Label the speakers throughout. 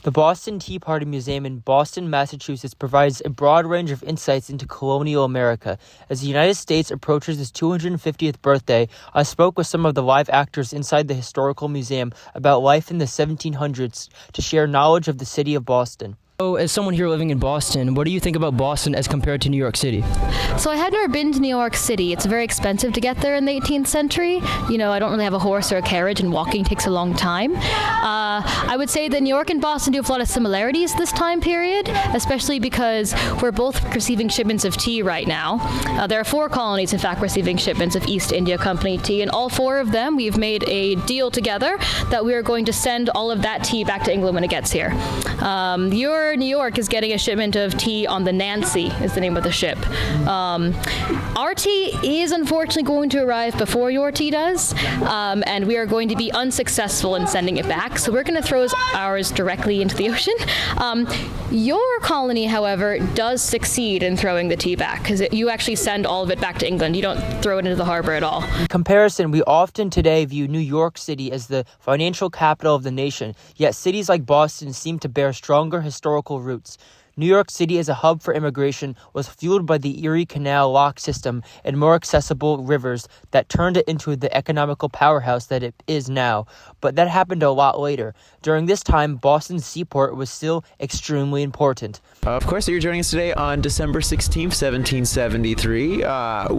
Speaker 1: The Boston Tea Party Museum in Boston, Massachusetts provides a broad range of insights into colonial America. As the United States approaches its 250th birthday, I spoke with some of the live actors inside the historical museum about life in the 1700s to share knowledge of the city of Boston.
Speaker 2: So, as someone here living in Boston, what do you think about Boston as compared to New York City?
Speaker 3: So I had never been to New York City. It's very expensive to get there in the 18th century. You know, I don't really have a horse or a carriage, and walking takes a long time. I would say that New York and Boston do have a lot of similarities this time period, especially because we're both receiving shipments of tea right now. There are 4 colonies, in fact, receiving shipments of East India Company tea, and all 4 of them, we've made a deal together that we are going to send all of that tea back to England when it gets here. Your New York is getting a shipment of tea on the Nancy, is the name of the ship. Our tea is unfortunately going to arrive before your tea does, and we are going to be unsuccessful in sending it back, so we're going to throw ours directly into the ocean. Your colony, however, does succeed in throwing the tea back, because you actually send all of it back to England. You don't throw it into the harbor at all.
Speaker 1: In comparison, we often today view New York City as the financial capital of the nation, yet cities like Boston seem to bear stronger historical roots. New York City as a hub for immigration was fueled by the Erie Canal lock system and more accessible rivers that turned it into the economical powerhouse that it is now. But that happened a lot later. During this time, Boston's seaport was still extremely important.
Speaker 4: Of course, you're joining us today on December 16th, 1773.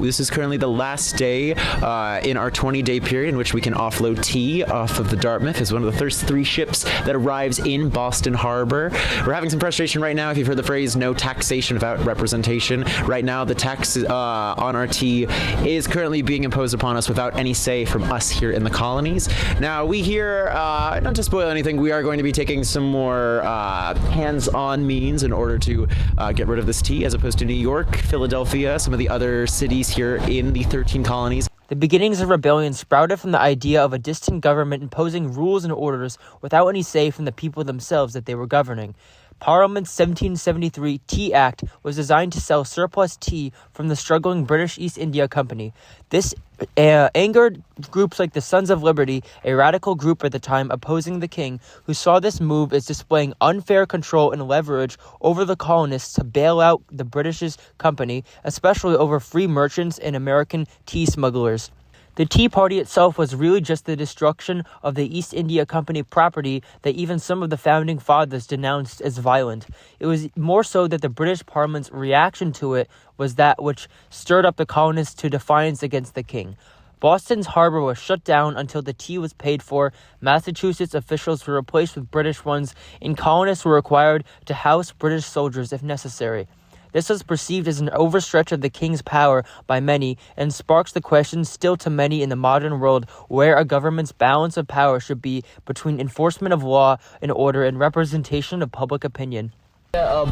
Speaker 4: This is currently the last day in our 20-day period in which we can offload tea off of the Dartmouth. It's one of the first 3 ships that arrives in Boston Harbor. We're having some frustration right now. If you've heard the phrase, no taxation without representation. Right now, the tax on our tea is currently being imposed upon us without any say from us here in the colonies. Now, we here, not to spoil anything, we are going to be taking some more hands-on means in order to get rid of this tea, as opposed to New York, Philadelphia, some of the other cities here in the 13 colonies.
Speaker 1: The beginnings of rebellion sprouted from the idea of a distant government imposing rules and orders without any say from the people themselves that they were governing. Parliament's 1773 Tea Act was designed to sell surplus tea from the struggling British East India Company. This angered groups like the Sons of Liberty, a radical group at the time opposing the king, who saw this move as displaying unfair control and leverage over the colonists to bail out the British company, especially over free merchants and American tea smugglers. The Tea Party itself was really just the destruction of the East India Company property that even some of the founding fathers denounced as violent. It was more so that the British Parliament's reaction to it was that which stirred up the colonists to defiance against the king. Boston's harbor was shut down until the tea was paid for, Massachusetts officials were replaced with British ones, and colonists were required to house British soldiers if necessary. This was perceived as an overstretch of the king's power by many and sparks the question still to many in the modern world where a government's balance of power should be between enforcement of law and order and representation of public opinion.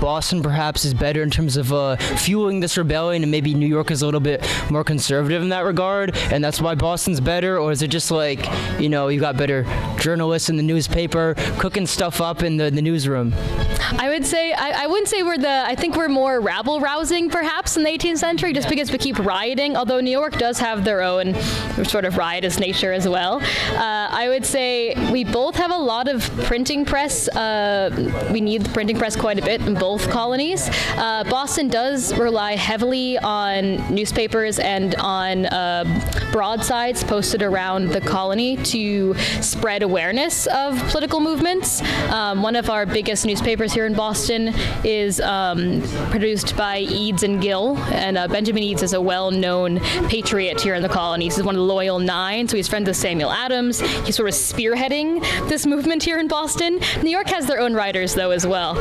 Speaker 2: Boston perhaps is better in terms of fueling this rebellion, and maybe New York is a little bit more conservative in that regard, and that's why Boston's better? Or is it just like, you know, you got better journalists in the newspaper cooking stuff up in the newsroom?
Speaker 3: I would say, I wouldn't say I think we're more rabble-rousing perhaps in the 18th century, just because we keep rioting, although New York does have their own sort of riotous nature as well. I would say we both have a lot of printing press. We need the printing press quite a bit in both colonies. Boston does rely heavily on newspapers and on broadsides posted around the colony to spread awareness of political movements. One of our biggest newspapers here in Boston is produced by Eads and Gill, and Benjamin Eads is a well-known patriot here in the colonies. He's one of the Loyal Nine, so he's friends with Samuel Adams. He's sort of spearheading this movement here in Boston. New York has their own writers, though, as well.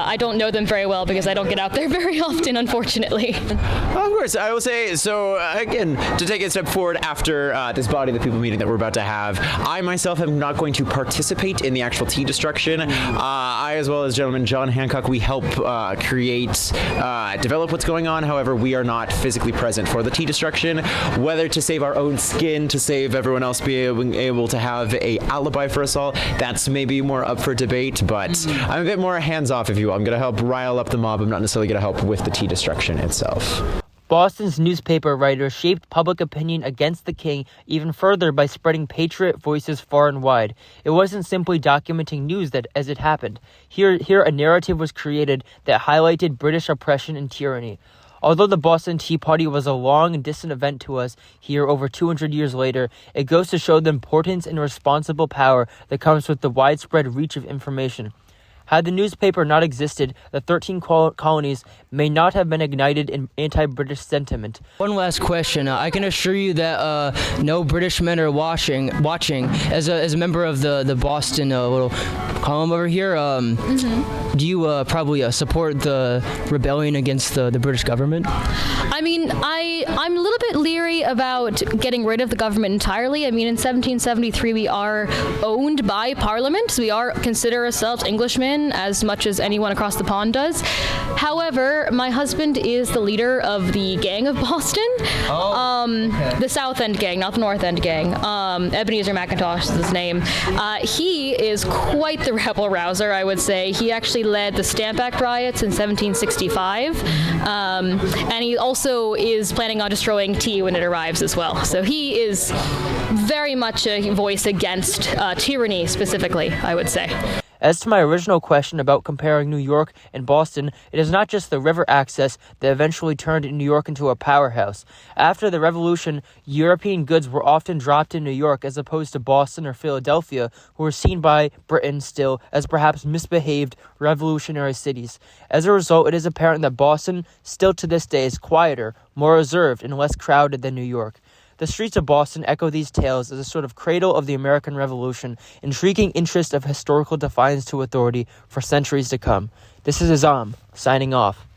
Speaker 3: I don't know them very well because I don't get out there very often, unfortunately.
Speaker 4: Of course, I will say, so again, to take a step forward after this body of the people meeting that we're about to have, I myself am not going to participate in the actual tea destruction. I, as well as gentleman John Hancock, we help develop what's going on. However, we are not physically present for the tea destruction, whether to save our own skin, to save everyone else being able to have a alibi for us all. That's maybe more up for debate, but I'm a bit more hands-off, if you will. I'm going to help rile up the mob. I'm not necessarily going to help with the tea destruction itself.
Speaker 1: Boston's newspaper writers shaped public opinion against the king even further by spreading patriot voices far and wide. It wasn't simply documenting news that as it happened. Here a narrative was created that highlighted British oppression and tyranny. Although the Boston Tea Party was a long and distant event to us here over 200 years later, it goes to show the importance and responsible power that comes with the widespread reach of information. Had the newspaper not existed, the 13 colonies may not have been ignited in anti-British sentiment.
Speaker 2: One last question. I can assure you that no British men are watching. As a member of the Boston little column over here, do you probably support the rebellion against the British government?
Speaker 3: I mean, I'm a little bit leery about getting rid of the government entirely. I mean, in 1773, we are owned by Parliament. We are consider ourselves Englishmen as much as anyone across the pond does. However, my husband is the leader of the gang of Boston. The South End gang, not the North End gang. Ebenezer McIntosh is his name. He is quite the rebel rouser, I would say. He actually led the Stamp Act riots in 1765. And he also is planning on destroying tea when it arrives as well. So he is very much a voice against tyranny specifically, I would say.
Speaker 1: As to my original question about comparing New York and Boston, it is not just the river access that eventually turned New York into a powerhouse. After the Revolution, European goods were often dropped in New York as opposed to Boston or Philadelphia, who were seen by Britain still as perhaps misbehaved revolutionary cities. As a result, it is apparent that Boston, still to this day, is quieter, more reserved, and less crowded than New York. The streets of Boston echo these tales as a sort of cradle of the American Revolution, intriguing interest of historical defiance to authority for centuries to come. This is Azam, signing off.